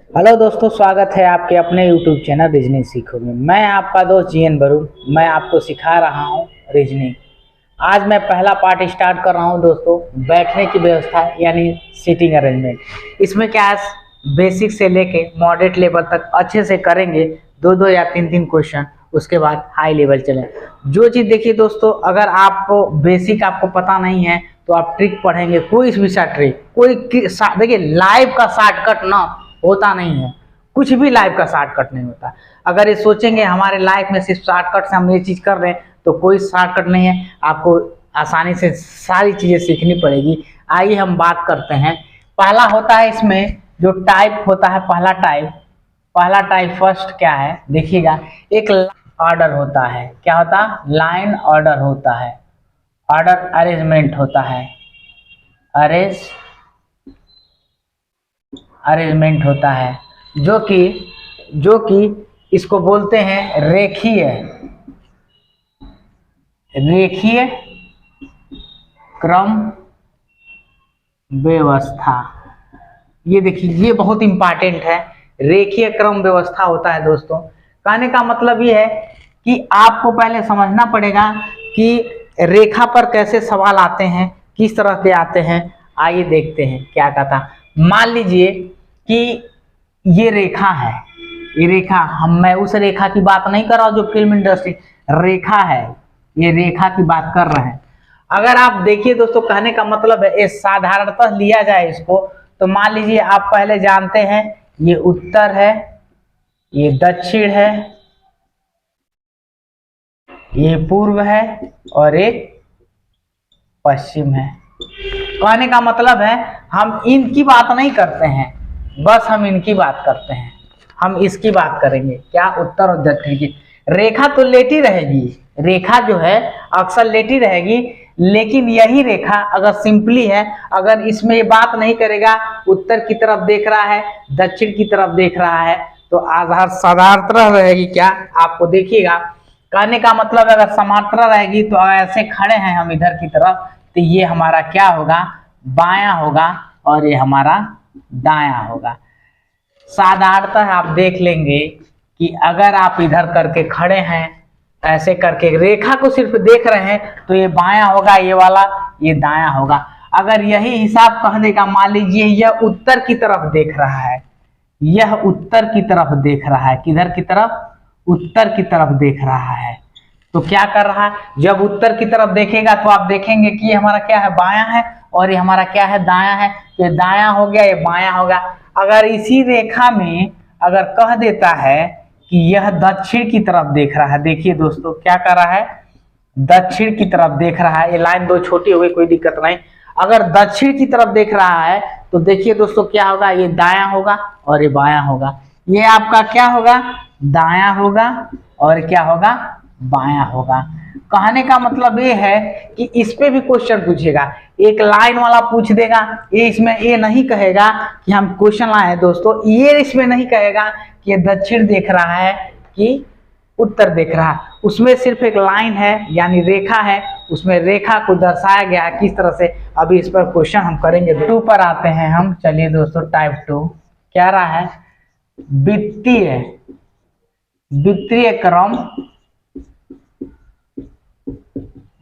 Hello दोस्तों, स्वागत है आपके अपने यूट्यूब चैनल रीजनिंग सीखो में। मैं आपका दोस्त जीएन वरुण। मैं आपको सिखा रहा हूँ रीजनिंग। आज मैं पहला पार्ट स्टार्ट कर रहा हूँ दोस्तों, बैठने की व्यवस्था यानी सीटिंग अरेंजमेंट। इसमें क्या है, बेसिक से लेके मॉडरेट लेवल तक अच्छे से करेंगे, दो दो या तीन तीन क्वेश्चन, उसके बाद हाई लेवल चलें। जो चीज़ देखिए दोस्तों, अगर आपको बेसिक आपको पता नहीं है तो आप ट्रिक पढ़ेंगे, कोई भी सा ट्रिक, कोई देखिए लाइव का शॉर्टकट ना होता नहीं है, कुछ भी लाइफ का शॉर्टकट नहीं होता। अगर ये सोचेंगे हमारे लाइफ में सिर्फ शॉर्टकट से हम ये चीज़ कर रहे हैं तो कोई शॉर्टकट नहीं है, आपको आसानी से सारी चीज़ें सीखनी पड़ेगी। आइए हम बात करते हैं। पहला होता है इसमें जो टाइप होता है, पहला टाइप फर्स्ट क्या है देखिएगा, एक ऑर्डर होता है। क्या होता है? लाइन ऑर्डर होता है, ऑर्डर अरेंजमेंट होता है, अरेंजमेंट होता है, जो कि इसको बोलते हैं रेखीय क्रम व्यवस्था। ये देखिए, ये बहुत इंपॉर्टेंट है। रेखीय क्रम व्यवस्था होता है दोस्तों। कहने का मतलब ये है कि आपको पहले समझना पड़ेगा कि रेखा पर कैसे सवाल आते हैं, किस तरह के आते हैं। आइए देखते हैं क्या कहता। मान लीजिए कि ये रेखा है, ये रेखा, मैं उस रेखा की बात नहीं कर रहा हूँ जो फिल्म इंडस्ट्री रेखा है, ये रेखा की बात कर रहे हैं। अगर आप देखिए दोस्तों, कहने का मतलब है, ये साधारणतः लिया जाए इसको तो मान लीजिए आप पहले जानते हैं ये उत्तर है, ये दक्षिण है, ये पूर्व है और एक पश्चिम है। कहने का मतलब है हम इनकी बात नहीं करते हैं, बस हम इनकी बात करते हैं। हम इसकी बात करेंगे, क्या? उत्तर और दक्षिण की। रेखा तो लेटी रहेगी, रेखा जो है अक्सर लेटी रहेगी, लेकिन यही रेखा अगर सिंपली है, अगर इसमें ये बात नहीं करेगा उत्तर की तरफ देख रहा है, दक्षिण की तरफ देख रहा है, तो आधार समांतर रहेगी। क्या आपको देखिएगा, कहने का मतलब अगर समांतर रहेगी तो ऐसे खड़े हैं हम इधर की तरफ, तो ये हमारा क्या होगा? बायां होगा और ये हमारा दायां होगा। साधारणतः आप देख लेंगे कि अगर आप इधर करके खड़े हैं, ऐसे करके रेखा को सिर्फ देख रहे हैं तो ये बायां होगा, ये वाला ये दायां होगा। अगर यही हिसाब कह देगा, मान लीजिए यह उत्तर की तरफ देख रहा है, यह उत्तर की तरफ देख रहा है, किधर की तरफ? उत्तर की तरफ देख रहा है, तो क्या कर रहा है? जब उत्तर की तरफ देखेगा तो आप देखेंगे कि ये हमारा क्या है? बायां है, और ये हमारा क्या है? दायां है। तो ये दायां हो गया, ये बायां होगा। अगर इसी रेखा में अगर कह देता है कि यह दक्षिण की तरफ देख रहा है, देखिए दोस्तों क्या कर रहा है? दक्षिण की तरफ देख रहा है। ये लाइन दो छोटी हो गई, कोई दिक्कत नहीं। अगर दक्षिण की तरफ देख रहा है तो देखिए दोस्तों क्या होगा? ये दायां होगा और ये बायां होगा। ये आपका क्या होगा? दायां होगा और क्या होगा? बायां होगा। कहने का मतलब ये है कि इस पे भी क्वेश्चन पूछेगा, एक लाइन वाला पूछ देगा। ये इसमें ये नहीं कहेगा कि हम क्वेश्चन लाए हैं दोस्तों, ये इसमें नहीं कहेगा कि ये दक्षिण देख रहा है कि उत्तर देख रहा है। उसमें सिर्फ एक लाइन है यानी रेखा है, उसमें रेखा को दर्शाया गया है किस तरह से। अभी इस पर क्वेश्चन हम करेंगे। 2 पर आते हैं हम। चलिए दोस्तों, टाइप 2 क्या रहा है? वित्तीय क्रम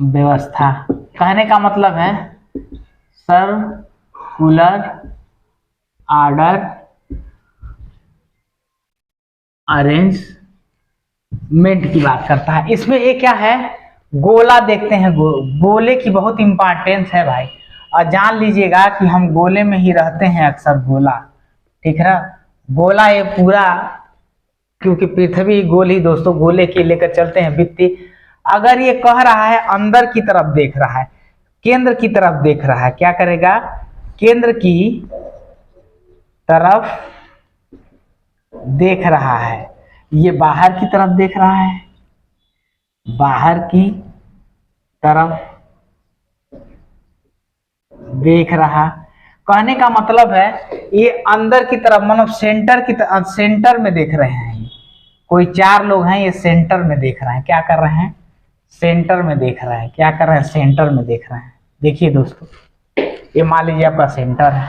व्यवस्था। कहने का मतलब है सर्कुलर ऑर्डर अरेंजमेंट की बात करता है। इसमें ये क्या है? गोला देखते हैं। गोले की बहुत इंपॉर्टेंस है भाई, और जान लीजिएगा कि हम गोले में ही रहते हैं अक्सर। गोला, ठीक है? गोला ये पूरा, क्योंकि पृथ्वी गोल ही दोस्तों, गोले के लेकर चलते हैं वित्तीय। अगर ये कह रहा है अंदर की तरफ देख रहा है, केंद्र की तरफ देख रहा है, क्या करेगा? केंद्र की तरफ देख रहा है। ये बाहर की तरफ देख रहा है, बाहर की तरफ देख रहा। कहने का मतलब है ये अंदर की तरफ, मतलब सेंटर की तरफ, सेंटर में देख रहे हैं। कोई 4 लोग हैं, ये सेंटर में देख रहे हैं। क्या कर रहे हैं? सेंटर में देख रहे हैं। क्या कर रहे हैं? सेंटर में देख रहे हैं। देखिए दोस्तों, ये मान लीजिए आपका सेंटर है,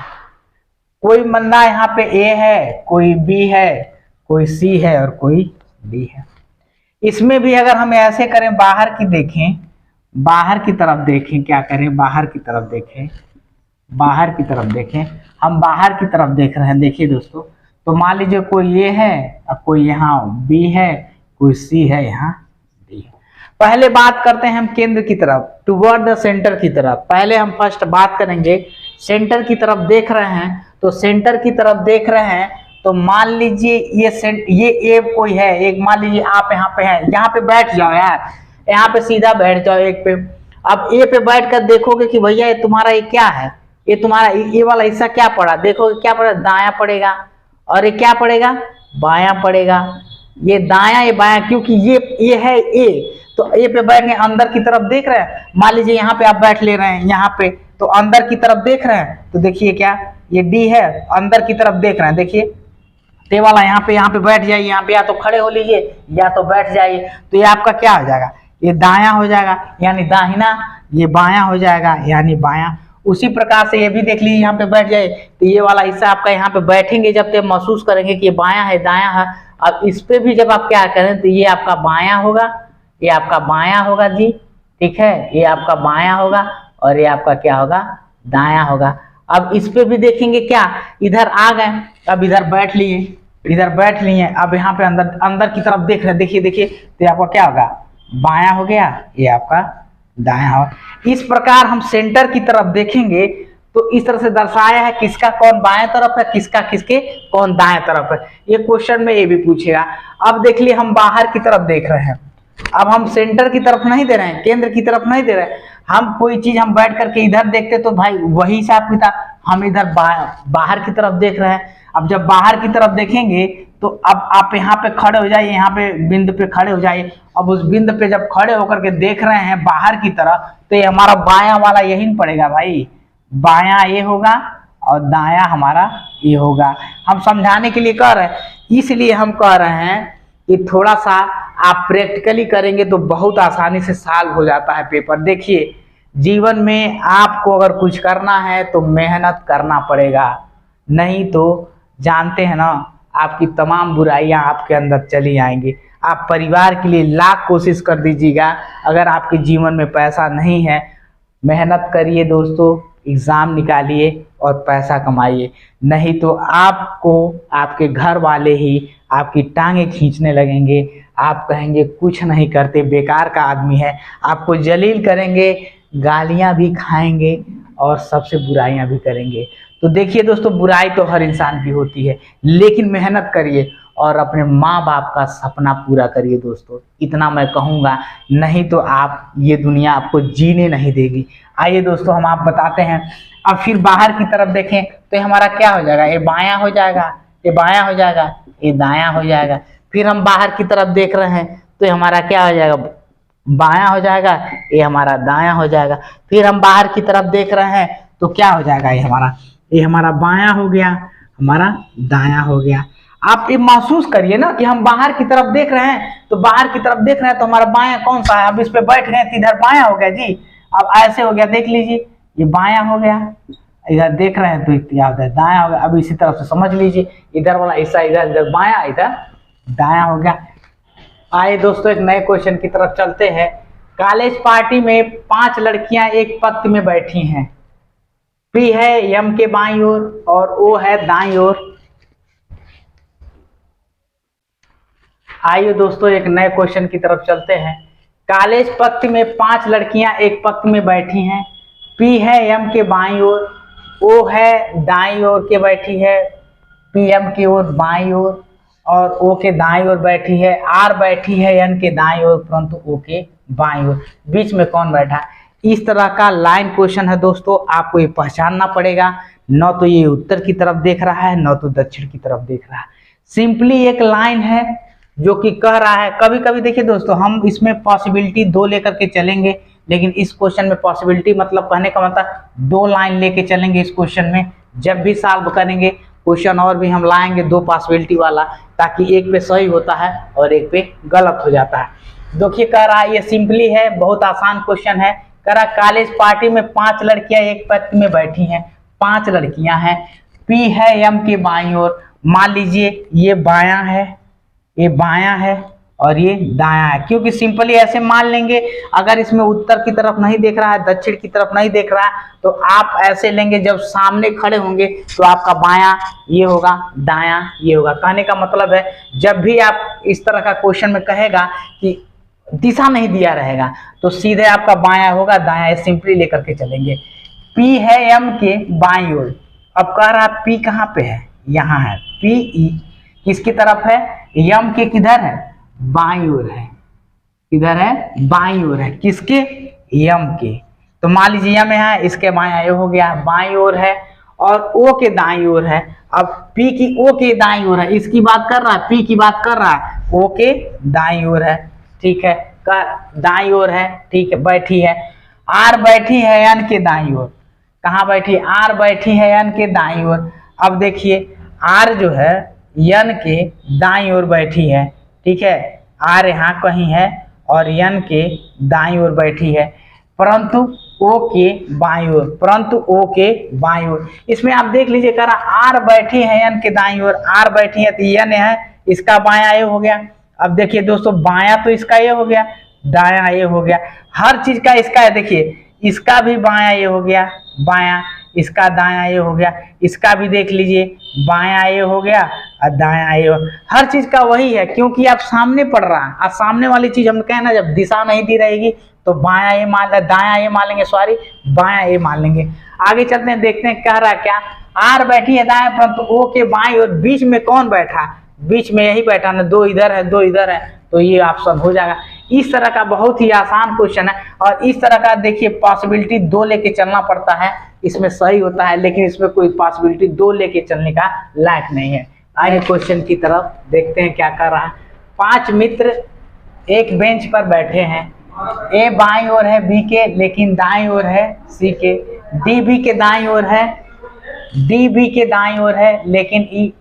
कोई बंदा यहाँ पे ए है, कोई बी है, कोई सी है और कोई डी है। इसमें भी अगर हम ऐसे करें, बाहर की देखें, बाहर की तरफ देखें, क्या करें, बाहर की तरफ देखें, बाहर की तरफ देखें, हम बाहर की तरफ देख रहे हैं। देखिए दोस्तों, तो मान लीजिए कोई ये है और कोई यहाँ बी है, कोई सी है, यहाँ डी है। पहले बात करते हैं हम केंद्र की तरफ, टुवर्ड द सेंटर की तरफ। पहले हम फर्स्ट बात करेंगे सेंटर की तरफ देख रहे हैं, तो सेंटर की तरफ देख रहे हैं तो मान लीजिए ये ए कोई है, एक मान लीजिए आप यहाँ पे है, यहाँ पे बैठ जाओ यार, यहाँ पे सीधा बैठ जाओ एक पे। अब ए पे बैठ कर देखोगे कि भैया ये तुम्हारा ये क्या है, ये तुम्हारा ये वाला हिस्सा क्या पड़ा, देखोगे क्या पड़ा, दायां पड़ेगा, और ये क्या पड़ेगा, बायां पड़ेगा। ये दायां ये बायां, क्योंकि ये है ए, तो ए पे बैठ के अंदर की तरफ देख रहे हैं। मान लीजिए यहाँ पे आप बैठ ले रहे हैं, यहाँ पे तो अंदर की तरफ देख रहे हैं, तो देखिए क्या, ये डी है, अंदर की तरफ देख रहे हैं। देखिए ते वाला यहाँ पे बैठ जाइए, यहाँ पे या तो खड़े हो लीजिए या तो बैठ जाइए, तो ये आपका क्या हो जाएगा, ये दायां हो जाएगा यानी दाहिना, ये बायां हो जाएगा यानी बायां। उसी प्रकार से ये भी देख लीजिए, यहाँ पे बैठ जाए तो ये वाला हिस्सा आपका, यहाँ पे बैठेंगे जब तक महसूस करेंगे कि ये बायां है दायां है। अब इस पे भी जब आप क्या करें तो ये आपका बायां होगा, ये आपका बायां होगा जी, ठीक है, ये आपका बायां होगा और ये आपका क्या होगा, दायां होगा। अब इस पे भी देखेंगे क्या, इधर आ गए, अब इधर बैठ लिए, इधर बैठ लिए, अब यहाँ पे अंदर की तरफ देख रहे हैं, देखिए देखिए, तो आपका क्या होगा, बायां हो गया, ये आपका दायां होगा। इस प्रकार हम सेंटर की तरफ देखेंगे तो इस तरह से दर्शाया है किसका कौन बाएं तरफ है, किसका किसके कौन दाएं तरफ है। ये क्वेश्चन में ये भी पूछेगा। अब देख लिए हम बाहर की तरफ देख रहे हैं, अब हम सेंटर की तरफ नहीं दे रहे हैं, केंद्र की तरफ नहीं दे रहे हैं। हम कोई चीज हम बैठ करके इधर देखते तो भाई वही हिसाब किताब, हम इधर बाहर की तरफ देख रहे हैं। अब जब बाहर की तरफ देखेंगे तो अब आप यहाँ पे खड़े हो जाइए, यहाँ पे बिंदु पे खड़े हो जाइए। अब उस बिंदु पे जब खड़े होकर के देख रहे हैं बाहर की तरफ, तो ये हमारा बायां वाला यही पड़ेगा भाई, बायां ये होगा और दायां हमारा ये होगा। हम समझाने के लिए कह रहे हैं, इसलिए हम कह रहे हैं कि थोड़ा सा आप प्रैक्टिकली करेंगे तो बहुत आसानी से सॉल्व हो जाता है पेपर। देखिए, जीवन में आपको अगर कुछ करना है तो मेहनत करना पड़ेगा, नहीं तो जानते हैं ना, आपकी तमाम बुराइयां आपके अंदर चली आएंगी। आप परिवार के लिए लाख कोशिश कर दीजिएगा, अगर आपके जीवन में पैसा नहीं है, मेहनत करिए दोस्तों, एग्ज़ाम निकालिए और पैसा कमाइए, नहीं तो आपको आपके घर वाले ही आपकी टांगे खींचने लगेंगे। आप कहेंगे कुछ नहीं करते, बेकार का आदमी है, आपको जलील करेंगे, गालियां भी खाएंगे और सबसे बुराइयां भी करेंगे। तो देखिए दोस्तों, बुराई तो हर इंसान की होती है, लेकिन मेहनत करिए और अपने माँ बाप का सपना पूरा करिए दोस्तों, इतना मैं कहूँगा, नहीं तो आप ये दुनिया आपको जीने नहीं देगी। आइए दोस्तों, हम आप बताते हैं। अब फिर बाहर की तरफ देखें तो हमारा क्या हो जाएगा, ये बायां हो जाएगा, ये बायां हो जाएगा, ये दायां हो जाएगा। फिर हम बाहर की तरफ देख रहे हैं तो हमारा क्या हो जाएगा, बायां हो जाएगा, ये हमारा दायां हो जाएगा। फिर हम बाहर की तरफ देख रहे हैं तो क्या हो जाएगा, ये हमारा बायां हो गया, हमारा दायां हो गया। आप ये महसूस करिए ना कि हम बाहर की तरफ देख रहे हैं, तो बाहर की तरफ देख रहे हैं तो हमारा बायां कौन सा है, अब इस पे बैठ गए तो इधर बायां हो गया जी। अब ऐसे हो गया, देख लीजिए, ये बायां हो गया, इधर देख रहे हैं तो क्या होता है, दायां हो गया। अब इसी तरफ से समझ लीजिए, इधर वाला हिस्सा इधर इधर बायां, इधर दायां हो गया। आइए दोस्तों, एक नए क्वेश्चन की तरफ चलते हैं। कॉलेज पार्टी में 5 लड़कियां एक पंक्ति में बैठी हैं, पी है एम के बाईं ओर और ओ है दाईं ओर। आइए दोस्तों, एक नए क्वेश्चन की तरफ चलते हैं। कॉलेज पंक्ति में 5 लड़कियां एक पंक्ति में बैठी हैं, पी है एम के बाईं ओर, ओ है दाईं ओर के बैठी है, पी एम की ओर बाईं ओर और ओ के दाईं ओर बैठी है, आर बैठी है एन के दाईं ओर परंतु ओ के बाईं ओर। बीच में कौन बैठा? इस तरह का लाइन क्वेश्चन है दोस्तों, आपको ये पहचानना पड़ेगा। न तो ये उत्तर की तरफ देख रहा है, न तो दक्षिण की तरफ देख रहा है, सिंपली एक लाइन है जो कि कह रहा है। कभी कभी देखिए दोस्तों, हम इसमें पॉसिबिलिटी 2 लेकर के चलेंगे, लेकिन इस क्वेश्चन में पॉसिबिलिटी मतलब कहने का मतलब 2 लाइन लेके चलेंगे इस क्वेश्चन में। जब भी सॉल्व करेंगे क्वेश्चन और भी हम लाएंगे 2 पॉसिबिलिटी वाला, ताकि एक पे सही होता है और एक पे गलत हो जाता है। देखिए कह रहा है, ये सिंपली है, बहुत आसान क्वेश्चन है। कह रहा कॉलेज पार्टी में 5 लड़कियां एक पंक्ति में बैठी हैं, 5 लड़कियां हैं, P है M के बाईं ओर, मान लीजिए ये बायां है, ये बायां है और ये दायां है, क्योंकि सिंपली ऐसे मान लेंगे, अगर इसमें उत्तर की तरफ नहीं देख रहा है, दक्षिण की तरफ नहीं देख रहा है, तो आप ऐसे लेंगे, जब सामने खड़े होंगे तो आपका बायां ये होगा, दायां ये होगा। कहने का मतलब है जब भी आप इस तरह का क्वेश्चन में कहेगा कि दिशा नहीं दिया रहेगा तो सीधे आपका बायां होगा, दायां सिंपली लेकर के चलेंगे। P है M के बाईं ओर, अब कह रहा P कहाँ पे है, यहाँ है। P किसकी तरफ है, M के किधर है, बाईं ओर है, किधर है, बाईं ओर है, किसके, M के। तो मान लीजिए M है, इसके बायां ये हो गया, बाईं ओर है, और O के दाईं ओर है। अब P की O के दाईं ओर है, इसकी बात कर रहा है, P की बात कर रहा है, O के दाईं ओर है, ठीक है, दाईं ओर है, ठीक है, बैठी है। R बैठी है N के दाईं ओर, कहाँ बैठी, R बैठी है N के दाईं ओर। अब देखिए R जो है N के दाईं ओर बैठी है, ठीक है, R यहाँ कहीं है और N के दाईं ओर बैठी है, परंतु O के बाईं ओर, परंतु O के बाईं ओर। इसमें आप देख लीजिए, कह रहा R बैठी है N के दाईं ओर, R बैठी है तो N है, इसका बायां ये हो गया। अब देखिए दोस्तों, बायां तो इसका ये हो गया, दायां ये हो गया, हर चीज का इसका है। देखिए इसका भी बायां ये हो गया, बायां, इसका दायां ये हो गया, इसका भी देख लीजिए बायां ये हो गया और दायां ये हो, हर चीज का वही है, क्योंकि आप सामने पढ़ रहा है। और सामने वाली चीज हम कहें ना, जब दिशा नहीं दी रहेगी तो बायां ये मान, दायां ये मान लेंगे, सॉरी बायां ये मान लेंगे। आगे चलते हैं, देखते हैं कह रहा क्या, R बैठी है दाएं, परंतु O के बाईं और बीच में कौन बैठा, बीच में यही बैठा ना, दो इधर है दो इधर है, तो ये ऑप्शन हो जाएगा। इस तरह का बहुत ही आसान क्वेश्चन है, और इस तरह का देखिए पॉसिबिलिटी दो लेके चलना पड़ता है, इसमें सही होता है, लेकिन इसमें कोई पॉसिबिलिटी दो लेके चलने का लायक नहीं है। आगे क्वेश्चन की तरफ देखते हैं क्या कर रहा है। 5 मित्र एक बेंच पर बैठे हैं, ए बाईं ओर है बी के लेकिन दाईं ओर है सी के, डी बी के दाईं ओर है, डी बी के दाईं ओर है लेकिन ई,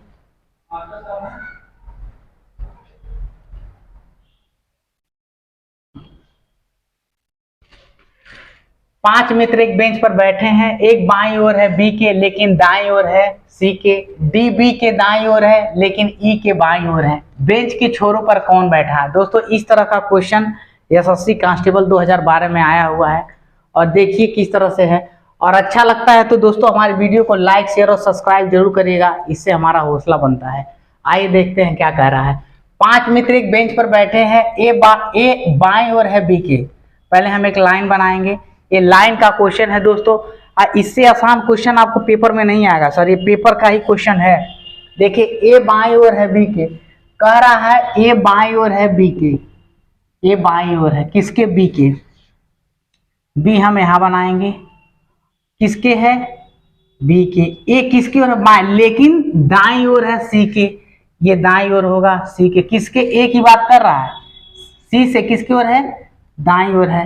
पांच मित्र एक बेंच पर बैठे हैं, एक बाईं ओर है बी के लेकिन दाईं ओर है सी के, डी बी के दाईं ओर है लेकिन ई के बाईं ओर है, बेंच के छोरों पर कौन बैठा है। दोस्तों इस तरह का क्वेश्चन एसएससी कांस्टेबल 2012 में आया हुआ है, और देखिए किस तरह से है। और अच्छा लगता है तो दोस्तों हमारे वीडियो को लाइक शेयर और सब्सक्राइब जरूर करिएगा, इससे हमारा हौसला बनता है। आइए देखते हैं क्या कह रहा है। 5 मित्र एक बेंच पर बैठे हैं, ए बाईं ओर है बी के। पहले हम एक लाइन बनाएंगे, ये लाइन का क्वेश्चन है दोस्तों, इससे आसान क्वेश्चन आपको पेपर में नहीं आएगा सर, ये पेपर का ही क्वेश्चन है। देखिए ए बाईं ओर है बी के, कह रहा है ए बाईं ओर है बी के, ए बाईं ओर है किसके, बी के, बी हम यहां बनाएंगे, किसके है, बी के, ए किसकी ओर है, बाईं, लेकिन दाईं ओर है सी के, ये दाईं ओर होगा सी के, किसके, ए की बात कर रहा है, सी से किसकी ओर है, दाईं ओर है,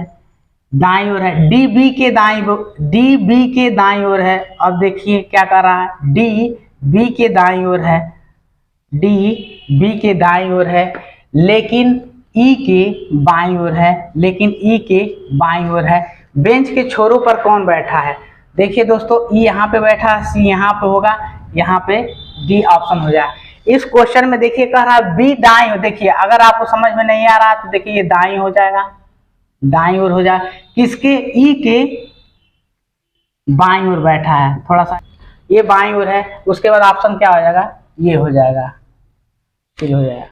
दाईं ओर है, डी बी के दाईं ओर है। अब देखिए क्या कर रहा है, डी बी के दाईं ओर है, डी बी के दाईं ओर है लेकिन ई के बाईं ओर है, लेकिन ई के बाईं ओर है। बेंच के छोरों पर कौन बैठा है, देखिए दोस्तों ई यहाँ पे बैठा है, सी यहाँ पे होगा, यहाँ पे डी ऑप्शन हो जाए। इस क्वेश्चन में देखिए कह रहा है बी दाईं ओर, देखिए अगर आपको समझ में नहीं आ रहा तो देखिए ये दाईं हो जाएगा, दाईं ओर हो जाए, किसके, ई के बाईं ओर बैठा है, थोड़ा सा ये बाईं ओर है, उसके बाद ऑप्शन क्या हो जाएगा, ये हो जाएगा, ये हो जाएगा।